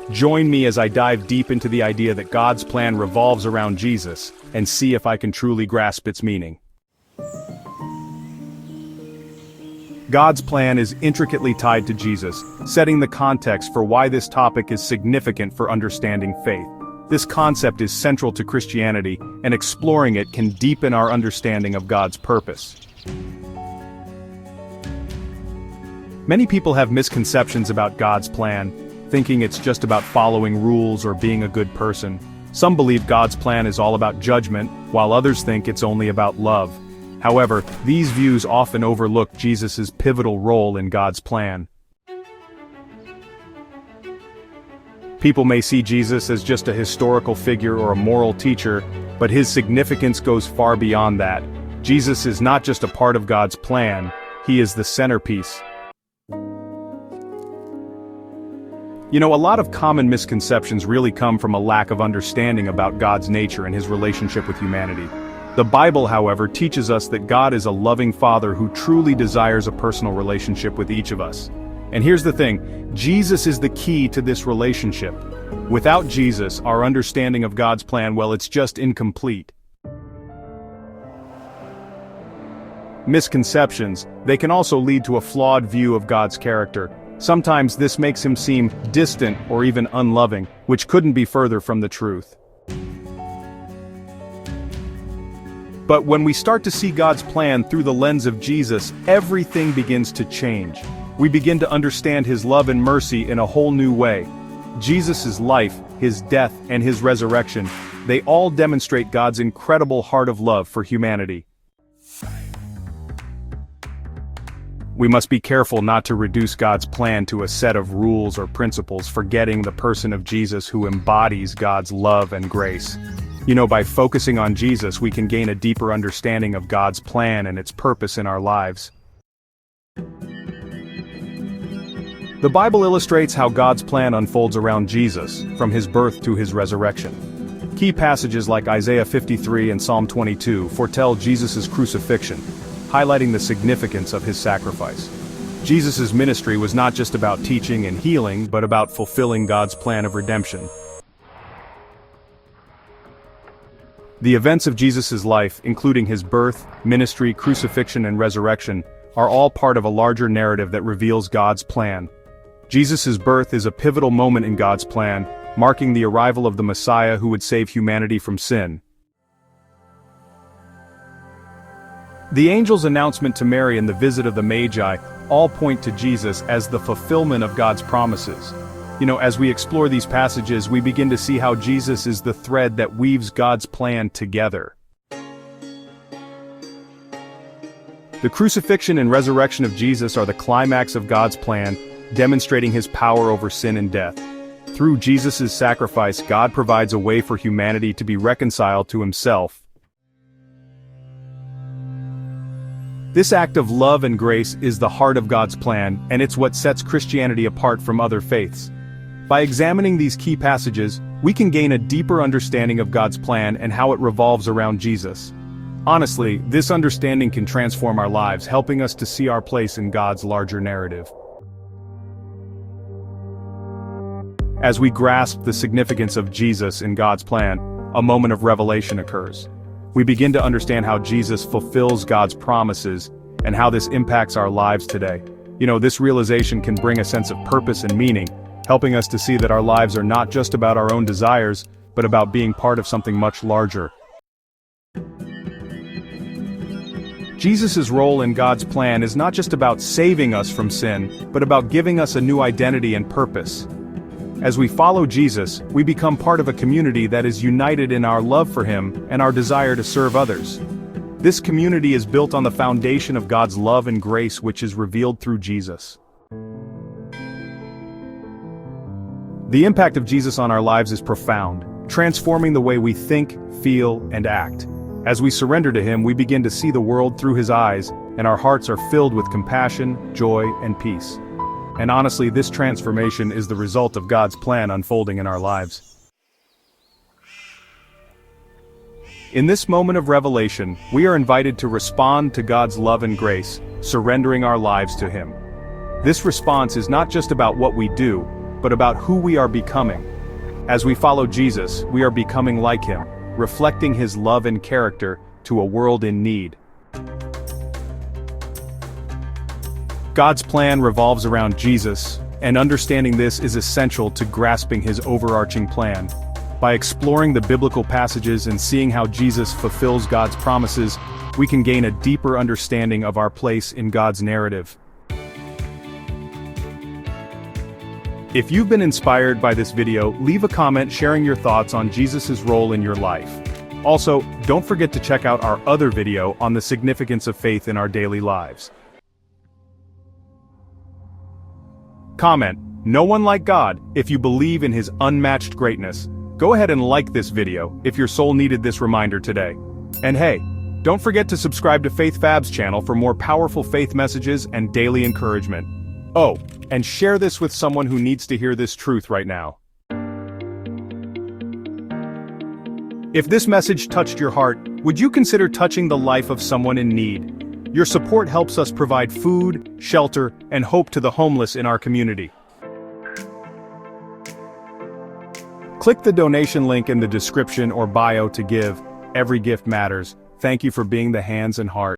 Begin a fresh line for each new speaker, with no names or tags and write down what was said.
Join me as I dive deep into the idea that God's plan revolves around Jesus, and see if I can truly grasp its meaning. God's plan is intricately tied to Jesus, setting the context for why this topic is significant for understanding faith. This concept is central to Christianity, and exploring it can deepen our understanding of God's purpose. Many people have misconceptions about God's plan, thinking it's just about following rules or being a good person. Some believe God's plan is all about judgment, while others think it's only about love. However, these views often overlook Jesus' pivotal role in God's plan. People may see Jesus as just a historical figure or a moral teacher, but his significance goes far beyond that. Jesus is not just a part of God's plan, he is the centerpiece. A lot of common misconceptions really come from a lack of understanding about God's nature and his relationship with humanity. The Bible, however, teaches us that God is a loving Father who truly desires a personal relationship with each of us. And here's the thing, Jesus is the key to this relationship. Without Jesus, our understanding of God's plan, well, it's just incomplete. Misconceptions, they can also lead to a flawed view of God's character. Sometimes this makes him seem distant or even unloving, which couldn't be further from the truth. But when we start to see God's plan through the lens of Jesus, everything begins to change. We begin to understand his love and mercy in a whole new way. Jesus' life, his death, and his resurrection, they all demonstrate God's incredible heart of love for humanity. We must be careful not to reduce God's plan to a set of rules or principles, forgetting the person of Jesus who embodies God's love and grace. By focusing on Jesus, we can gain a deeper understanding of God's plan and its purpose in our lives. The Bible illustrates how God's plan unfolds around Jesus, from his birth to his resurrection. Key passages like Isaiah 53 and Psalm 22 foretell Jesus' crucifixion, highlighting the significance of his sacrifice. Jesus' ministry was not just about teaching and healing, but about fulfilling God's plan of redemption. The events of Jesus' life, including his birth, ministry, crucifixion, and resurrection, are all part of a larger narrative that reveals God's plan. Jesus' birth is a pivotal moment in God's plan, marking the arrival of the Messiah who would save humanity from sin. The angel's announcement to Mary and the visit of the Magi all point to Jesus as the fulfillment of God's promises. As we explore these passages, we begin to see how Jesus is the thread that weaves God's plan together. The crucifixion and resurrection of Jesus are the climax of God's plan, demonstrating his power over sin and death. Through Jesus' sacrifice, God provides a way for humanity to be reconciled to himself. This act of love and grace is the heart of God's plan, and it's what sets Christianity apart from other faiths. By examining these key passages, we can gain a deeper understanding of God's plan and how it revolves around Jesus. Honestly, this understanding can transform our lives, helping us to see our place in God's larger narrative. As we grasp the significance of Jesus in God's plan, a moment of revelation occurs. We begin to understand how Jesus fulfills God's promises and how this impacts our lives today. This realization can bring a sense of purpose and meaning, helping us to see that our lives are not just about our own desires, but about being part of something much larger. Jesus' role in God's plan is not just about saving us from sin, but about giving us a new identity and purpose. As we follow Jesus, we become part of a community that is united in our love for him and our desire to serve others. This community is built on the foundation of God's love and grace, which is revealed through Jesus. The impact of Jesus on our lives is profound, transforming the way we think, feel, and act. As we surrender to him, we begin to see the world through his eyes, and our hearts are filled with compassion, joy, and peace. And honestly, this transformation is the result of God's plan unfolding in our lives. In this moment of revelation, we are invited to respond to God's love and grace, surrendering our lives to him. This response is not just about what we do, but about who we are becoming. As we follow Jesus, we are becoming like him, reflecting his love and character to a world in need. God's plan revolves around Jesus, and understanding this is essential to grasping his overarching plan. By exploring the biblical passages and seeing how Jesus fulfills God's promises, we can gain a deeper understanding of our place in God's narrative. If you've been inspired by this video, leave a comment sharing your thoughts on Jesus' role in your life. Also, don't forget to check out our other video on the significance of faith in our daily lives. Comment, "No one like God," if you believe in his unmatched greatness. Go ahead and like this video if your soul needed this reminder today. And hey, don't forget to subscribe to FAB'S channel for more powerful faith messages and daily encouragement. Oh, and share this with someone who needs to hear this truth right now. If this message touched your heart, would you consider touching the life of someone in need? Your support helps us provide food, shelter, and hope to the homeless in our community. Click the donation link in the description or bio to give. Every gift matters. Thank you for being the hands and heart.